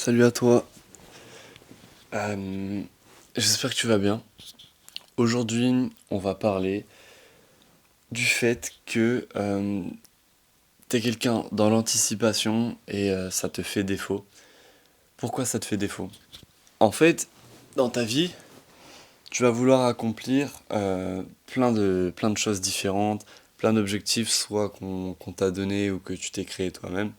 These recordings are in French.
Salut à toi. Euh, J'espère que tu vas bien. Aujourd'hui, on va parler du fait que t'es quelqu'un dans l'anticipation et ça te fait défaut. Pourquoi ça te fait défaut? En fait, dans ta vie, tu vas vouloir accomplir plein de choses différentes, plein d'objectifs, soit qu'on t'a donné ou que tu t'es créé toi-même.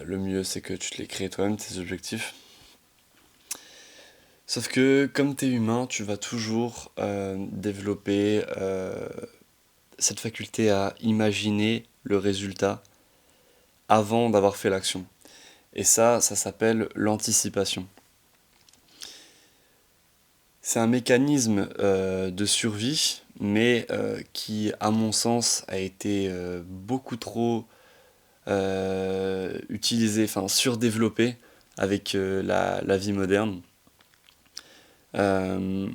Le mieux, c'est que tu te les crées toi-même, tes objectifs. Sauf que comme t'es humain, tu vas toujours développer cette faculté à imaginer le résultat avant d'avoir fait l'action. Et ça s'appelle l'anticipation. C'est un mécanisme de survie, mais qui, à mon sens, a été beaucoup trop utilisé, enfin surdéveloppé avec la vie moderne. Euh,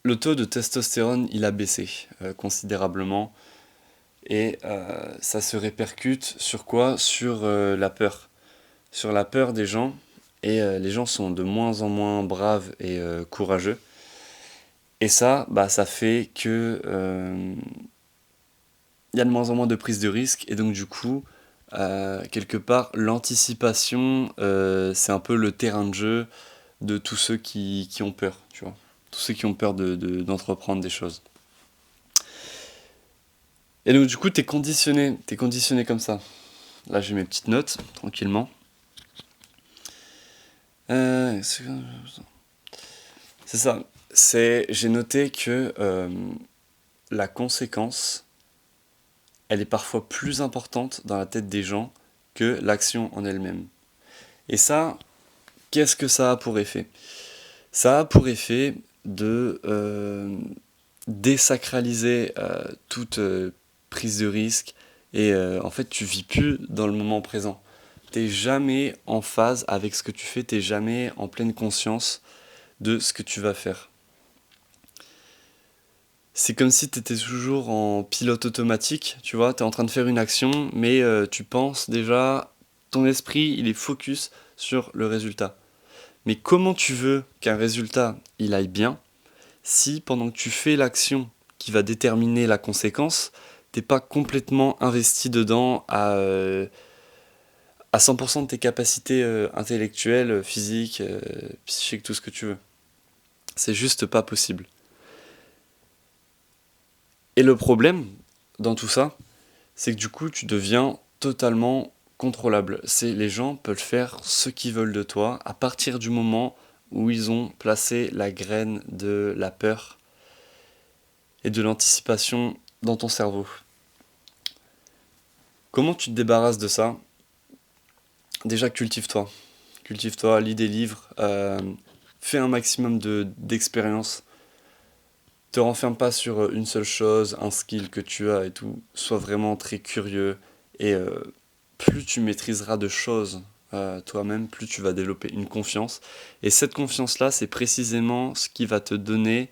le taux de testostérone, il a baissé considérablement. Et ça se répercute sur quoi? Sur la peur. Sur la peur des gens. Et les gens sont de moins en moins braves et courageux. Et ça, bah, ça fait que y a de moins en moins de prise de risque. Et donc du coup, quelque part, l'anticipation, c'est un peu le terrain de jeu de tous ceux qui ont peur, tu vois. Tous ceux qui ont peur d'entreprendre des choses. Et donc du coup, t'es conditionné comme ça. Là, j'ai mes petites notes, tranquillement. C'est ça. J'ai noté que la conséquence, elle est parfois plus importante dans la tête des gens que l'action en elle-même. Et ça, qu'est-ce que ça a pour effet? Ça a pour effet de désacraliser toute prise de risque et en fait, tu vis plus dans le moment présent. T'es jamais en phase avec ce que tu fais, t'es jamais en pleine conscience de ce que tu vas faire. C'est comme si tu étais toujours en pilote automatique, tu vois, tu es en train de faire une action, mais tu penses déjà, ton esprit, il est focus sur le résultat. Mais comment tu veux qu'un résultat, il aille bien, si pendant que tu fais l'action qui va déterminer la conséquence, t'es pas complètement investi dedans à 100% de tes capacités intellectuelles, physiques, psychiques, tout ce que tu veux. C'est juste pas possible. Et le problème dans tout ça, c'est que du coup, tu deviens totalement contrôlable. Les gens peuvent faire ce qu'ils veulent de toi à partir du moment où ils ont placé la graine de la peur et de l'anticipation dans ton cerveau. Comment tu te débarrasses de ça? Déjà, cultive-toi. Cultive-toi, lis des livres, fais un maximum d'expériences. Te renferme pas sur une seule chose, un skill que tu as et tout. Sois vraiment très curieux et plus tu maîtriseras de choses toi-même, plus tu vas développer une confiance. Et cette confiance-là, c'est précisément ce qui va te donner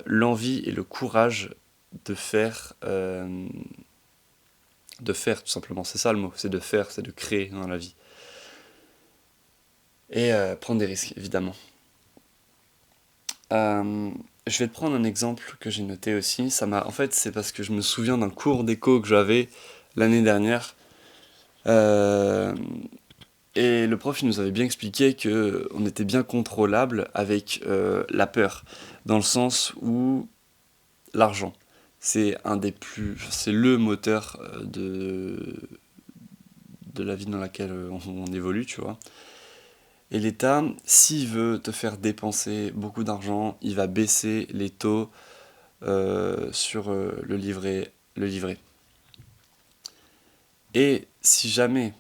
l'envie et le courage de faire tout simplement. C'est ça le mot, c'est de faire, c'est de créer dans la vie. Et prendre des risques, évidemment. Euh, je vais te prendre un exemple que j'ai noté aussi. En fait, c'est parce que je me souviens d'un cours d'éco que j'avais l'année dernière. Euh, et le prof il nous avait bien expliqué que on était bien contrôlable avec la peur, dans le sens où l'argent, c'est le moteur de la vie dans laquelle on évolue, tu vois. Et l'État, s'il veut te faire dépenser beaucoup d'argent, il va baisser les taux sur le livret. Et si jamais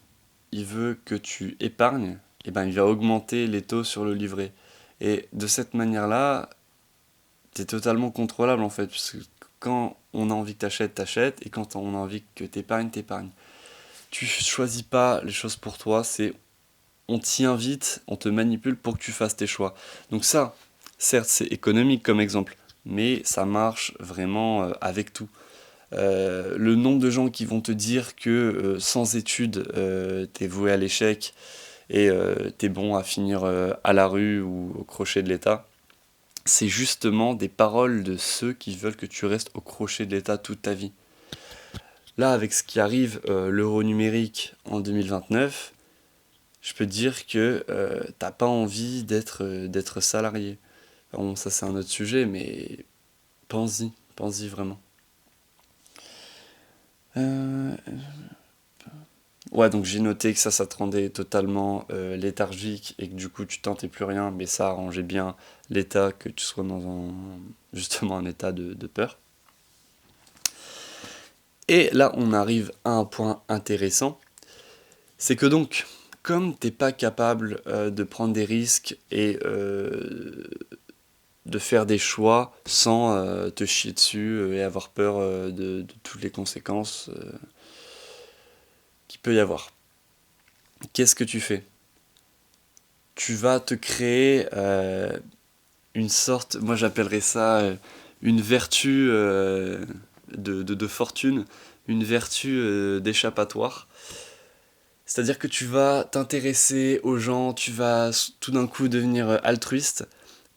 il veut que tu épargnes, eh ben, il va augmenter les taux sur le livret. Et de cette manière-là, tu es totalement contrôlable en fait, parce que quand on a envie que t'achètes, t'achètes, et quand on a envie que t'épargnes, t'épargnes. Tu choisis pas les choses pour toi, c'est on t'y invite, on te manipule pour que tu fasses tes choix. Donc ça, certes, c'est économique comme exemple, mais ça marche vraiment avec tout. Le nombre de gens qui vont te dire que sans études, t'es voué à l'échec et t'es bon à finir à la rue ou au crochet de l'État. C'est justement des paroles de ceux qui veulent que tu restes au crochet de l'État toute ta vie. Là, avec ce qui arrive, l'euro numérique en 2029, je peux te dire que t'as pas envie d'être salarié. Bon, ça c'est un autre sujet, mais pense-y vraiment. Euh, Ouais, donc j'ai noté que ça te rendait totalement léthargique et que du coup tu tentais plus rien, mais ça arrangeait bien l'état que tu sois dans justement un état de peur. Et là, on arrive à un point intéressant, c'est que donc, comme t'es pas capable de prendre des risques et de faire des choix sans te chier dessus et avoir peur de toutes les conséquences qu'il peut y avoir, qu'est-ce que tu fais? Tu vas te créer une sorte, moi j'appellerais ça une vertu de fortune, une vertu d'échappatoire. C'est-à-dire que tu vas t'intéresser aux gens, tu vas tout d'un coup devenir altruiste.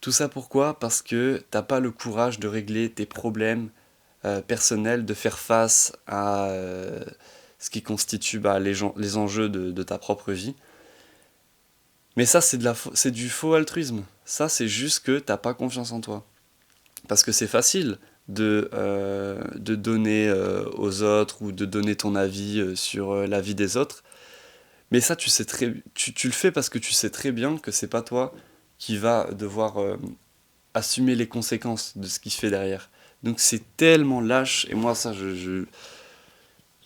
Tout ça pourquoi? Parce que t'as pas le courage de régler tes problèmes personnels, de faire face à ce qui constitue les enjeux de ta propre vie. Mais ça, c'est du faux altruisme. Ça, c'est juste que t'as pas confiance en toi. Parce que c'est facile de donner aux autres ou de donner ton avis sur la vie des autres. Mais ça, tu le fais parce que tu sais très bien que c'est pas toi qui va devoir assumer les conséquences de ce qui se fait derrière. Donc c'est tellement lâche. Et moi,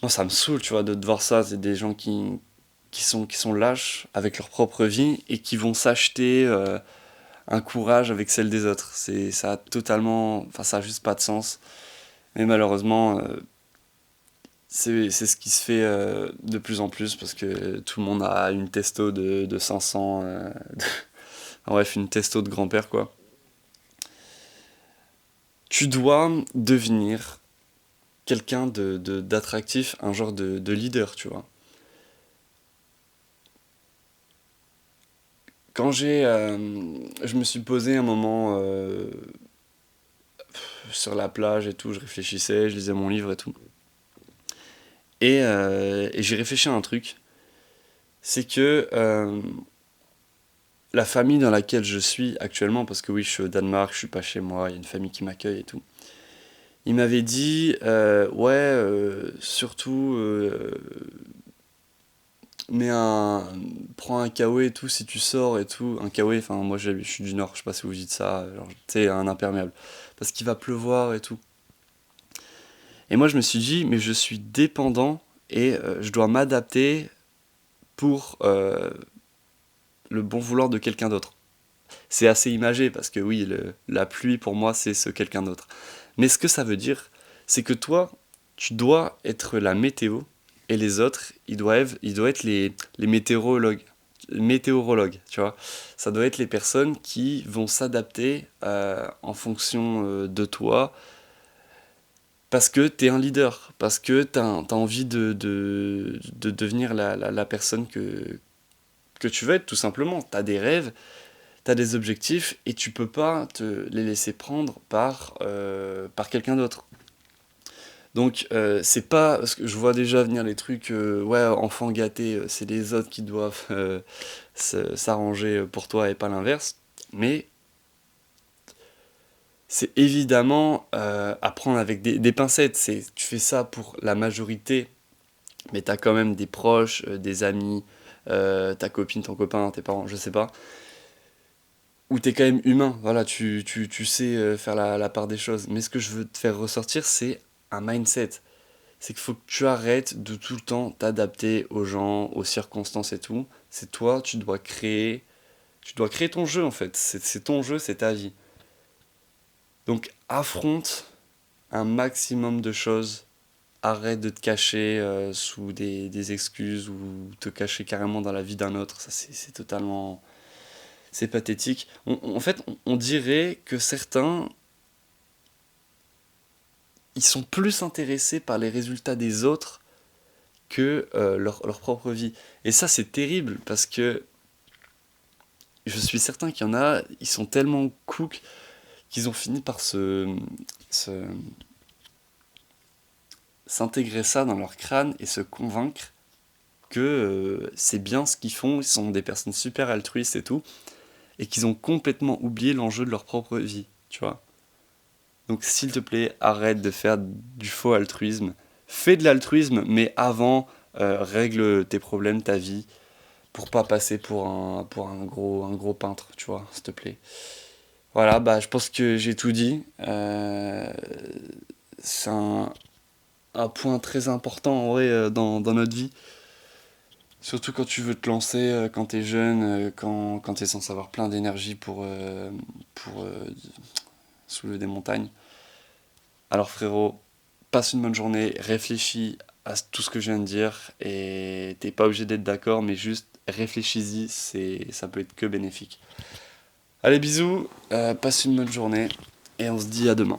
moi, ça me saoule, tu vois, de voir ça. C'est des gens qui sont lâches avec leur propre vie et qui vont s'acheter un courage avec celle des autres. Ça a totalement, enfin, ça a juste pas de sens. Mais malheureusement, c'est ce qui se fait de plus en plus parce que tout le monde a une testo de 500. Bref, une testo de grand-père, quoi. Tu dois devenir quelqu'un d'attractif, un genre de leader, tu vois. Quand je me suis posé un moment sur la plage et tout, je réfléchissais, je lisais mon livre et tout. Et j'ai réfléchi à un truc, c'est que la famille dans laquelle je suis actuellement, parce que oui, je suis au Danemark, je suis pas chez moi, il y a une famille qui m'accueille et tout. Il m'avait dit, ouais, surtout, mets un, prends un kawaii et tout si tu sors et tout. Un kawaii, enfin, moi je suis du Nord, je sais pas si vous dites ça, genre, tu sais, un imperméable. Parce qu'il va pleuvoir et tout. Et moi je me suis dit, mais je suis dépendant et je dois m'adapter pour le bon vouloir de quelqu'un d'autre. C'est assez imagé parce que oui, la pluie pour moi c'est ce quelqu'un d'autre. Mais ce que ça veut dire, c'est que toi, tu dois être la météo et les autres, ils doivent être les météorologues, tu vois. Ça doit être les personnes qui vont s'adapter en fonction de toi parce que tu es un leader, parce que tu as envie de devenir la personne que tu veux être tout simplement. Tu as des rêves, t'as des objectifs et tu peux pas te les laisser prendre par quelqu'un d'autre. Donc c'est pas parce que je vois déjà venir les trucs ouais enfant gâté c'est les autres qui doivent s'arranger pour toi et pas l'inverse mais c'est évidemment à prendre avec des pincettes. Tu fais ça pour la majorité mais t'as quand même des proches des amis ta copine ton copain tes parents je sais pas où t'es quand même humain, voilà, tu sais faire la part des choses. Mais ce que je veux te faire ressortir, c'est un mindset. C'est qu'il faut que tu arrêtes de tout le temps t'adapter aux gens, aux circonstances et tout. C'est toi, tu dois créer ton jeu en fait. C'est ton jeu, c'est ta vie. Donc affronte un maximum de choses. Arrête de te cacher sous des excuses ou te cacher carrément dans la vie d'un autre. Ça, c'est totalement c'est pathétique. En fait, on dirait que certains, ils sont plus intéressés par les résultats des autres que leur propre vie. Et ça, c'est terrible parce que je suis certain qu'il y en a, ils sont tellement cook qu'ils ont fini par se- s'intégrer ça dans leur crâne et se convaincre que c'est bien ce qu'ils font, ils sont des personnes super altruistes et tout, et qu'ils ont complètement oublié l'enjeu de leur propre vie, tu vois. Donc s'il te plaît, arrête de faire du faux altruisme. Fais de l'altruisme, mais avant, règle tes problèmes, ta vie, pour pas passer pour un gros peintre, tu vois, s'il te plaît. Voilà, bah je pense que j'ai tout dit. C'est un point très important en vrai dans notre vie. Surtout quand tu veux te lancer, quand t'es jeune, quand t'es censé avoir plein d'énergie pour soulever des montagnes. Alors frérot, passe une bonne journée, réfléchis à tout ce que je viens de dire et t'es pas obligé d'être d'accord, mais juste réfléchis-y, ça peut être que bénéfique. Allez bisous, passe une bonne journée et on se dit à demain.